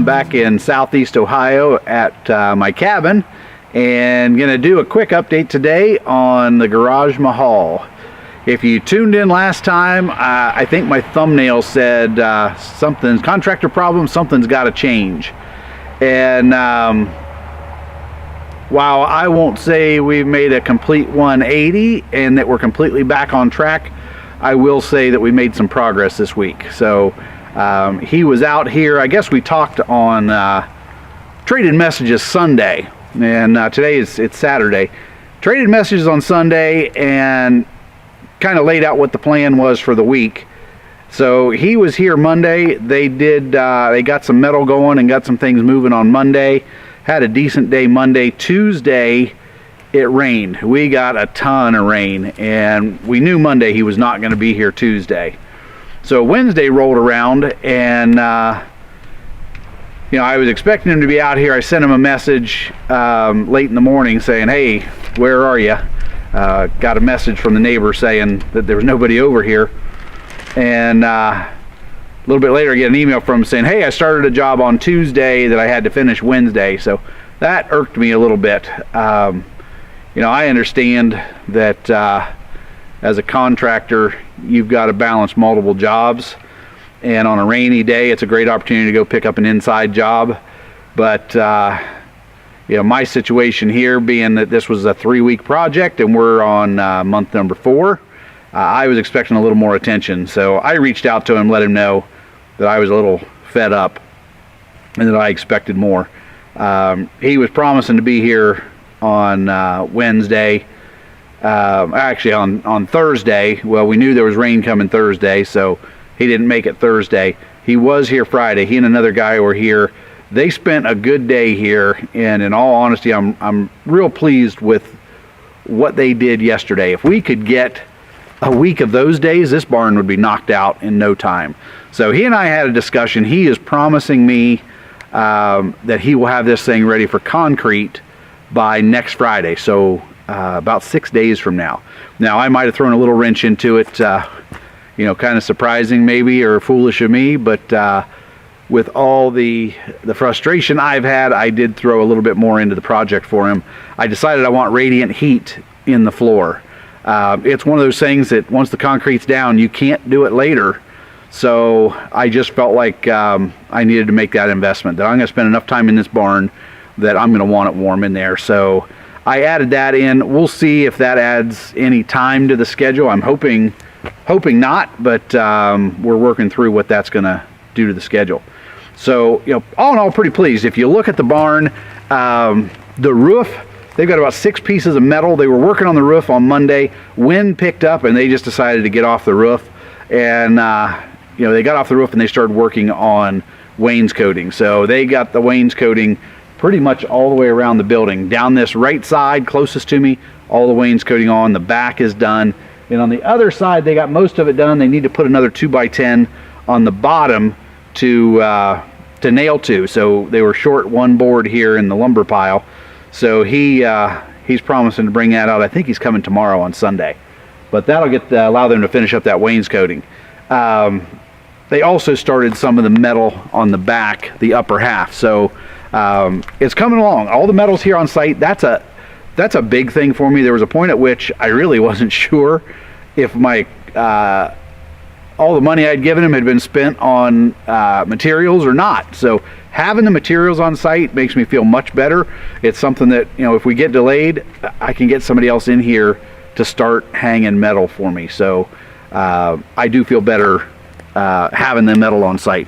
back in Southeast Ohio at my cabin, and going to do a quick update today on the Garage Mahal. If you tuned in last time, I think my thumbnail said something's contractor problem, something's got to change. And while I won't say we've made a complete 180 and that we're completely back on track, I will say that we made some progress this week. So he was out here. I guess we talked on Traded Messages Sunday, and today it's Saturday. Traded Messages on Sunday and kind of laid out what the plan was for the week. So he was here Monday. They got some metal going and got some things moving on Monday. Had a decent day Monday. Tuesday it rained. We got a ton of rain, and we knew Monday he was not going to be here Tuesday. So Wednesday rolled around, and I was expecting him to be out here. I sent him a message late in the morning saying, "Hey, where are you?" Got a message from the neighbor saying that there was nobody over here, and a little bit later I get an email from him saying, "Hey, I started a job on Tuesday that I had to finish Wednesday." So that irked me a little bit. I understand that as a contractor, you've got to balance multiple jobs, and on a rainy day it's a great opportunity to go pick up an inside job. But my situation here being that this was a 3-week project and we're on month number 4, I was expecting a little more attention. So I reached out to him, let him know that I was a little fed up and that I expected more. He was promising to be here on Wednesday, actually on Thursday. Well, we knew there was rain coming Thursday, so he didn't make it Thursday. He was here Friday. He and another guy were here. They spent a good day here, and in all honesty, I'm real pleased with what they did yesterday. If we could get a week of those days, this barn would be knocked out in no time. So he and I had a discussion. He is promising me that he will have this thing ready for concrete by next Friday, so about 6 days from now. Now, I might have thrown a little wrench into it, kind of surprising maybe, or foolish of me, but with all the frustration I've had, I did throw a little bit more into the project for him. I decided I want radiant heat in the floor. It's one of those things that once the concrete's down, you can't do it later. So I just felt like I needed to make that investment, that I'm going to spend enough time in this barn that I'm going to want it warm in there. So I added that in. We'll see if that adds any time to the schedule. I'm hoping not, but we're working through what that's going to do to the schedule. So, all in all, pretty pleased. If you look at the barn, the roof, they've got about 6 pieces of metal. They were working on the roof on Monday. Wind picked up, and they just decided to get off the roof. And, they got off the roof, and they started working on wainscoting. So they got the wainscoting pretty much all the way around the building. Down this right side, closest to me, all the wainscoting on. The back is done. And on the other side, they got most of it done. They need to put another 2x10 on the bottom to nail to. So they were short one board here in the lumber pile. So he's promising to bring that out. I think he's coming tomorrow on Sunday. But that'll allow them to finish up that wainscoting. They also started some of the metal on the back, the upper half. So it's coming along. All the metal's here on site. That's a big thing for me. There was a point at which I really wasn't sure if my all the money I'd given him had been spent on materials or not. So having the materials on site makes me feel much better. It's something that, if we get delayed, I can get somebody else in here to start hanging metal for me. So I do feel better having the metal on site.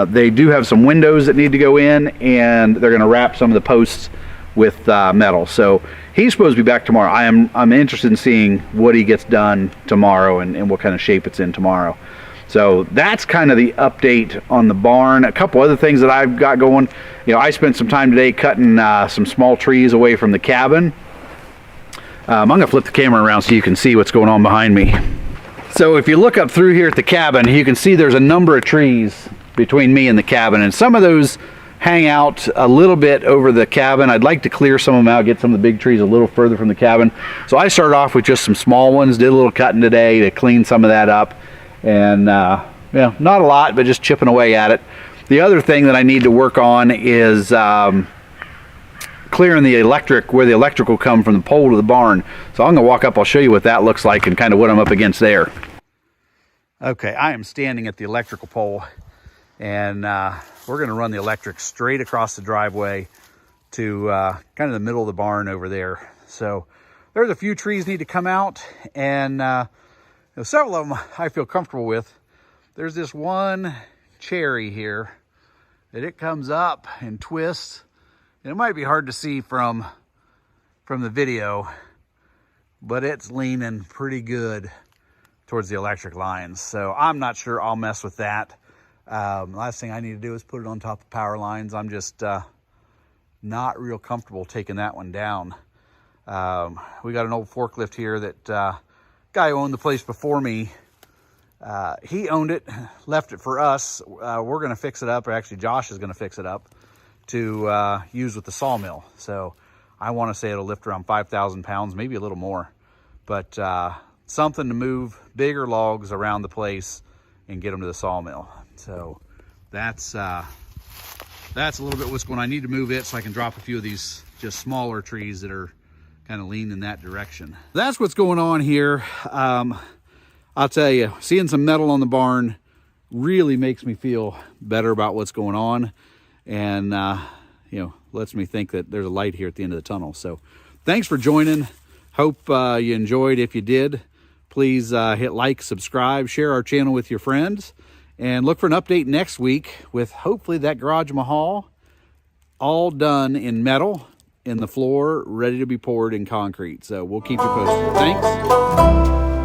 They do have some windows that need to go in, and they're going to wrap some of the posts with metal. So he's supposed to be back tomorrow. I'm interested in seeing what he gets done tomorrow and what kind of shape it's in tomorrow. So that's kind of the update on the barn. A couple other things that I've got going. I spent some time today cutting some small trees away from the cabin. I'm going to flip the camera around so you can see what's going on behind me. So if you look up through here at the cabin, you can see there's a number of trees between me and the cabin, and some of those hang out a little bit over the cabin. I'd like to clear some of them out, get some of the big trees a little further from the cabin. So I started off with just some small ones, did a little cutting today to clean some of that up, and not a lot, but just chipping away at it. The other thing that I need to work on is clearing the electric, where the electric will come from the pole to the barn. So I'm gonna walk up, I'll show you what that looks like and kind of what I'm up against there. Okay, I am standing at the electrical pole, and we're gonna run the electric straight across the driveway to kind of the middle of the barn over there. So there's a few trees need to come out, and several of them I feel comfortable with. There's this one cherry here that it comes up and twists, and it might be hard to see from the video, but it's leaning pretty good towards the electric lines. So I'm not sure I'll mess with that. Last thing I need to do is put it on top of power lines. I'm just not real comfortable taking that one down. We got an old forklift here that guy who owned the place before me, he owned it, left it for us. We're gonna fix it up, or actually Josh is gonna fix it up to use with the sawmill. So I wanna say it'll lift around 5,000 pounds, maybe a little more, but something to move bigger logs around the place and get them to the sawmill. So that's a little bit what's going on. I need to move it so I can drop a few of these just smaller trees that are kind of lean in that direction. That's what's going on here. I'll tell you, seeing some metal on the barn really makes me feel better about what's going on, and lets me think that there's a light here at the end of the tunnel. So thanks for joining. Hope you enjoyed. If you did, please hit like, subscribe, share our channel with your friends, and look for an update next week with hopefully that garage mahal all done in metal, in the floor, ready to be poured in concrete. So we'll keep you posted. Thanks.